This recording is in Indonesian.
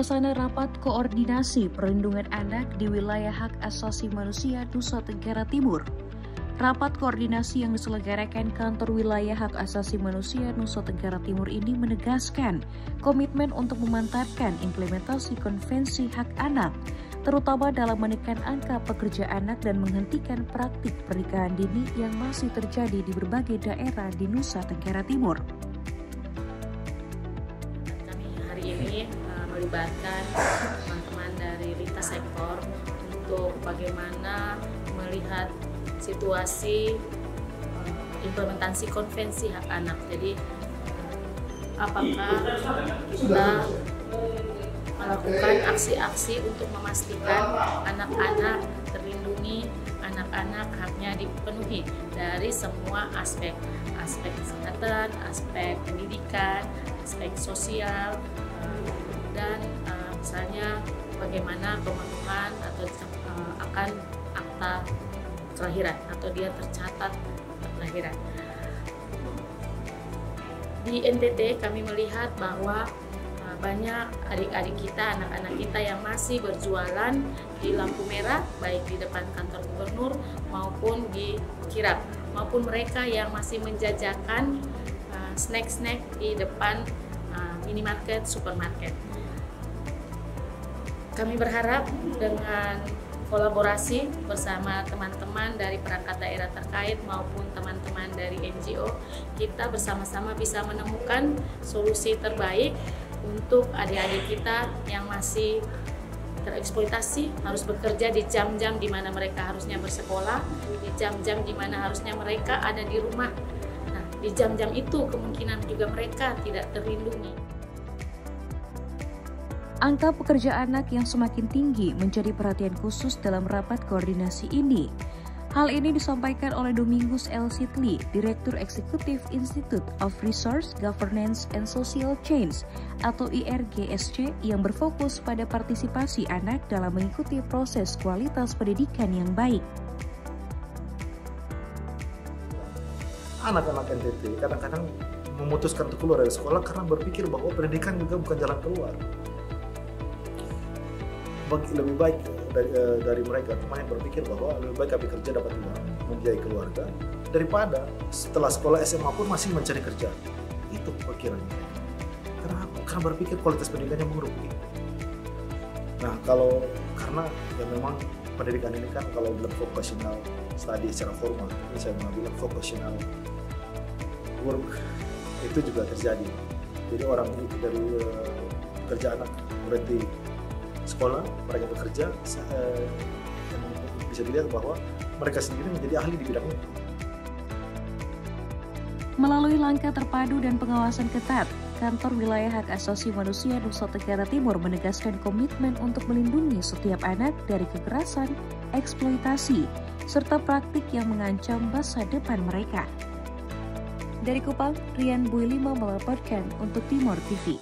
suasana rapat koordinasi perlindungan anak di wilayah hak asasi manusia Nusa Tenggara Timur. Rapat koordinasi yang diselenggarakan Kantor Wilayah Hak Asasi Manusia Nusa Tenggara Timur ini menegaskan komitmen untuk memantapkan implementasi Konvensi Hak Anak, terutama dalam menekan angka pekerja anak dan menghentikan praktik pernikahan dini yang masih terjadi di berbagai daerah di Nusa Tenggara Timur. Kami hari ini melibatkan teman-teman dari lintas sektor untuk bagaimana melihat situasi implementasi Konvensi Hak Anak. Jadi apakah kita melakukan aksi-aksi untuk memastikan anak-anak terlindungi, anak-anak haknya dipenuhi dari semua aspek kesehatan, aspek pendidikan, aspek sosial, dan misalnya bagaimana pemenuhan atau akan akta kelahiran atau dia tercatat kelahiran. Di NTT kami melihat bahwa banyak adik-adik kita, anak-anak kita yang masih berjualan di lampu merah, baik di depan kantor gubernur maupun di kirab, maupun mereka yang masih menjajakan snack-snack di depan minimarket, supermarket. Kami berharap dengan kolaborasi bersama teman-teman dari perangkat daerah terkait maupun teman-teman dari NGO, kita bersama-sama bisa menemukan solusi terbaik untuk adik-adik kita yang masih tereksploitasi, harus bekerja di jam-jam di mana mereka harusnya bersekolah, di jam-jam di mana harusnya mereka ada di rumah. Nah, di jam-jam itu kemungkinan juga mereka tidak terlindungi. Angka pekerja anak yang semakin tinggi menjadi perhatian khusus dalam rapat koordinasi ini. Hal ini disampaikan oleh Domingus L. Sidley, Direktur Eksekutif Institute of Resource Governance and Social Change atau IRGSC yang berfokus pada partisipasi anak dalam mengikuti proses kualitas pendidikan yang baik. Anak-anak NTT kadang-kadang memutuskan untuk keluar dari sekolah karena berpikir bahwa pendidikan juga bukan jalan keluar. Lebih baik dari mereka teman yang berpikir bahwa lebih baik kami kerja dapat uang membiayai keluarga daripada setelah sekolah SMA pun masih mencari kerja. Itu pikiran mereka. Karena berpikir kualitas pendidikannya buruk. Nah, karena ya memang pendidikan ini kan kalau bilang vocational study secara formal, ini saya mau bilang vocational work itu juga terjadi. Jadi orang itu dari pekerja anak berarti sekolah, mereka bekerja, bisa dilihat bahwa mereka sendiri menjadi ahli di bidang itu. Melalui langkah terpadu dan pengawasan ketat, Kantor Wilayah Hak Asasi Manusia Nusa Tenggara Timur menegaskan komitmen untuk melindungi setiap anak dari kekerasan, eksploitasi, serta praktik yang mengancam masa depan mereka. Dari Kupang, Rian Builima melaporkan untuk Timor TV.